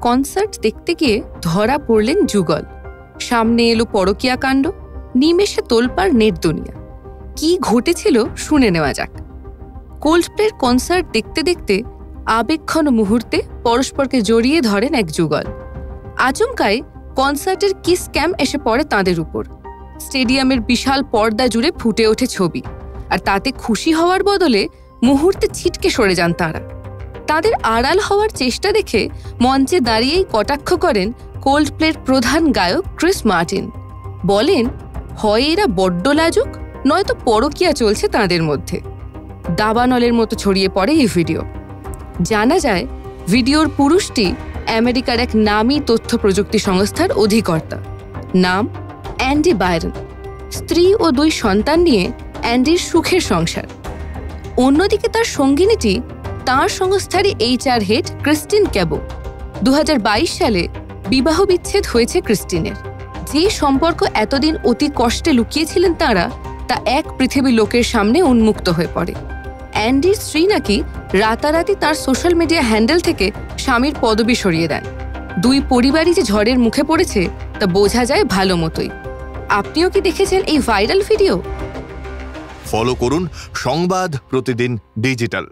Concert দেখতে গিয়ে ধরা পড়লেন যুগল। সামনে এলো পরকীয়া কাণ্ড, নিমেষে তোলপাড় নেট দুনিয়া। কি ঘটেছিল শুনে নেওয়া যাক। কোল্ডপ্লের কনসার্ট দেখতে দেখতে আবেগঘন মুহূর্তে পরস্পরকে জড়িয়ে ধরেন এক যুগল। আচমকায় কনসার্টের কি স্ক্যাম এসে পড়ে তাঁদের উপর। স্টেডিয়ামের বিশাল পর্দা জুড়ে ফুটে ওঠে ছবি, আর তাতে খুশি হওয়ার বদলে মুহূর্তে ছিটকে সরে যান তাঁরা। তাদের আড়াল হওয়ার চেষ্টা দেখে মঞ্চে দাঁড়িয়েই কটাক্ষ করেন কোল্ডপ্লের প্রধান গায়ক ক্রিস মার্টিন। বলেন, হয় এরা বড্ড লাজুক, নয়তো পরকীয়া চলছে তাঁদের মধ্যে। দাবানলের মতো ছড়িয়ে পড়ে এই ভিডিও। জানা যায়, ভিডিওর পুরুষটি আমেরিকার এক নামী তথ্য প্রযুক্তি সংস্থার অধিকর্তা। নাম অ্যান্ডি বাইরন। স্ত্রী ও 2 সন্তান নিয়ে অ্যান্ডির সুখের সংসার। অন্যদিকে তার সঙ্গিনীটি তাঁর সংস্থারই HR হেড ক্রিস্টিন ক্যাবো। 2022 সালে বিবাহ বিচ্ছেদ হয়েছে ক্রিস্টিনের। যে সম্পর্ক এতদিন অতি কষ্টে লুকিয়েছিলেন তাঁরা, তা এক পৃথিবী লোকের সামনে উন্মুক্ত হয়ে পড়ে। অ্যান্ডির স্ত্রী নাকি রাতারাতি তার সোশ্যাল মিডিয়া হ্যান্ডেল থেকে স্বামীর পদবি সরিয়ে দেন। 2 পরিবারই যে ঝড়ের মুখে পড়েছে তা বোঝা যায় ভালো মতোই। আপনিও কি দেখেছেন এই ভাইরাল ভিডিও? ফলো করুন সংবাদ প্রতিদিন ডিজিটাল।